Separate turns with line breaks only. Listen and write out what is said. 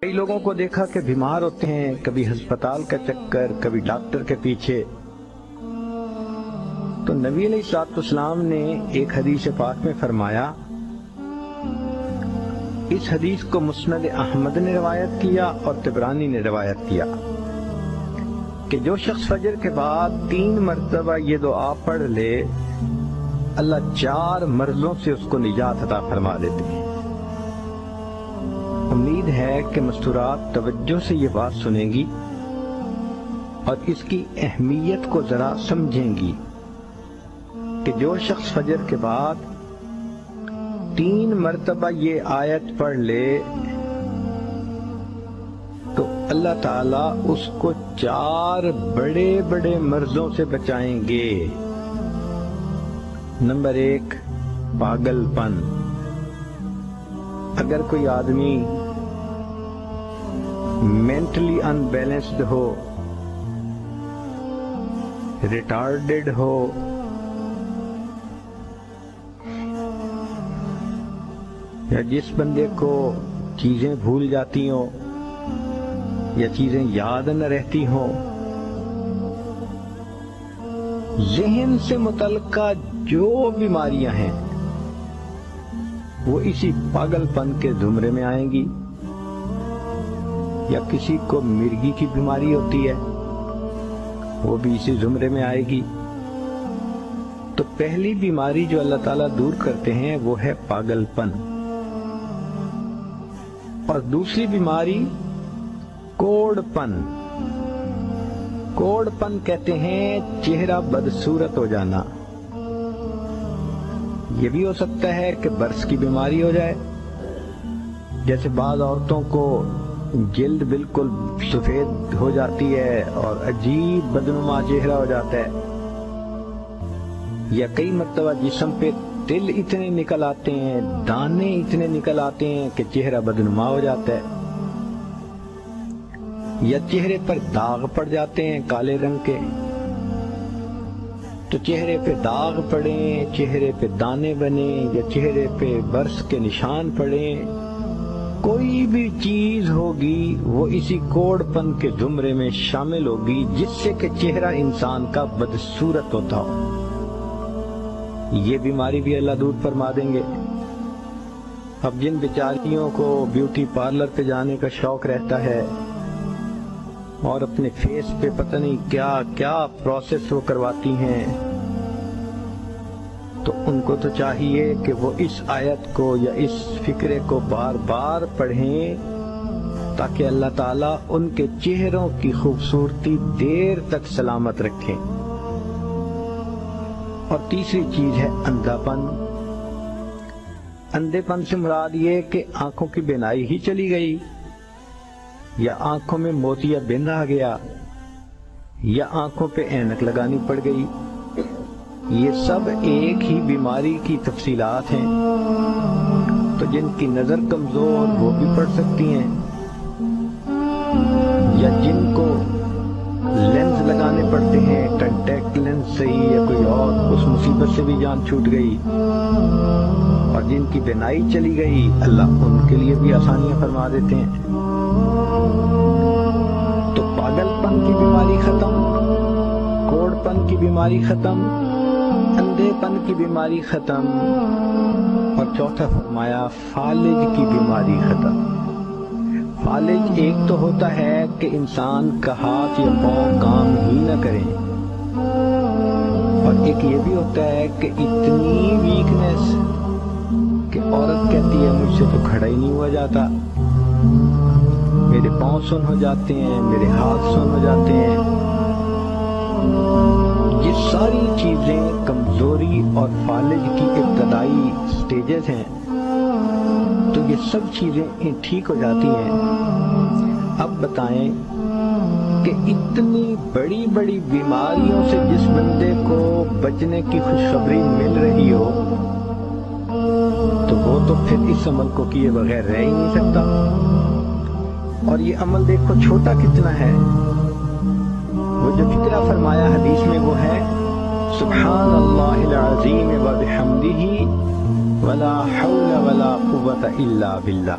کئی لوگوں کو دیکھا کہ بیمار ہوتے ہیں، کبھی ہسپتال کا چکر، کبھی ڈاکٹر کے پیچھے. تو نبی علیہ الصلوۃ والسلام نے ایک حدیث پاک میں فرمایا، اس حدیث کو مسند احمد نے روایت کیا اور طبرانی نے روایت کیا کہ جو شخص فجر کے بعد 3 مرتبہ یہ دعا پڑھ لے، اللہ 4 مرضوں سے اس کو نجات عطا فرما دیتے ہیں. امید ہے کہ مستورات توجہ سے یہ بات سنیں گی اور اس کی اہمیت کو ذرا سمجھیں گی کہ جو شخص فجر کے بعد 3 مرتبہ یہ آیت پڑھ لے تو اللہ تعالیٰ اس کو 4 بڑے بڑے مرضوں سے بچائیں گے. نمبر 1، پاگل پن. اگر کوئی آدمی مینٹلی ان بیلنسڈ ہو، ریٹارڈڈ ہو، یا جس بندے کو چیزیں بھول جاتی ہوں یا چیزیں یاد نہ رہتی ہوں، ذہن سے متعلقہ جو بیماریاں ہیں وہ اسی پاگل پن کے زمرے میں آئیں گی. یا کسی کو مرگی کی بیماری ہوتی ہے، وہ بھی اسی زمرے میں آئے گی. تو پہلی بیماری جو اللہ تعالیٰ دور کرتے ہیں وہ ہے پاگل پن. اور دوسری بیماری کوڑ پن. کوڑ پن کہتے ہیں چہرہ بدصورت ہو جانا. یہ بھی ہو سکتا ہے کہ برس کی بیماری ہو جائے، جیسے بعض عورتوں کو جلد بالکل سفید ہو جاتی ہے اور عجیب بدنما چہرہ ہو جاتا ہے، یا کئی مرتبہ جسم پہ تل اتنے نکل آتے ہیں، دانے اتنے نکل آتے ہیں کہ چہرہ بدنما ہو جاتا ہے، یا چہرے پر داغ پڑ جاتے ہیں کالے رنگ کے. تو چہرے پہ داغ پڑیں، چہرے پہ دانے بنیں، یا چہرے پہ برس کے نشان پڑیں، کوئی بھی چیز ہوگی وہ اسی کوڑ پن کے زمرے میں شامل ہوگی، جس سے کہ چہرہ انسان کا بدصورت ہوتا ہو. یہ بیماری بھی اللہ دور فرما دیں گے. اب جن بیچاریوں کو بیوٹی پارلر پہ جانے کا شوق رہتا ہے اور اپنے فیس پہ پتہ نہیں کیا کیا پروسیس وہ کرواتی ہیں، تو ان کو تو چاہیے کہ وہ اس آیت کو یا اس فکرے کو بار بار پڑھیں تاکہ اللہ تعالیٰ ان کے چہروں کی خوبصورتی دیر تک سلامت رکھیں. اور تیسری چیز ہے اندھا پن. اندھے پن سے مراد یہ کہ آنکھوں کی بینائی ہی چلی گئی، یا آنکھوں میں موتیا بند آ گیا، یا آنکھوں پہ اینک لگانی پڑ گئی. یہ سب ایک ہی بیماری کی تفصیلات ہیں. تو جن کی نظر کمزور وہ بھی پڑھ سکتی ہیں، یا جن کو لینز لگانے پڑتے ہیں، کنٹیکٹ لینز سے ہی یا کوئی اور، اس مصیبت سے بھی جان چھوٹ گئی. اور جن کی بینائی چلی گئی، اللہ ان کے لیے بھی آسانیاں فرما دیتے ہیں. تو پاگل پن کی بیماری ختم، کوڑ پن کی بیماری ختم، اندھے پن کی بیماری ختم، اور چوتھا فرمایا فالج کی بیماری ختم. فالج ایک تو ہوتا ہے کہ انسان کا ہاتھ یا پاؤں کام ہی نہ کریں، اور ایک یہ بھی ہوتا ہے کہ اتنی ویکنس کہ عورت کہتی ہے مجھ سے تو کھڑا ہی نہیں ہوا جاتا، میرے پاؤں سن ہو جاتے ہیں، میرے ہاتھ سن ہو جاتے ہیں. یہ ساری چیزیں کمزوری اور فالج کی ابتدائی سٹیجز ہیں. تو یہ سب چیزیں ٹھیک ہو جاتی ہیں. اب بتائیں کہ اتنی بڑی بڑی بیماریوں سے جس بندے کو بچنے کی خوشخبری مل رہی ہو تو وہ تو پھر اس عمل کو کیے بغیر رہ ہی نہیں سکتا. اور یہ عمل دیکھو چھوٹا کتنا ہے. وہ جو فکرہ فرمایا حدیث میں وہ ہے سبحان اللہ العظیم وبحمدہ ولا حول ولا قوة الا باللہ.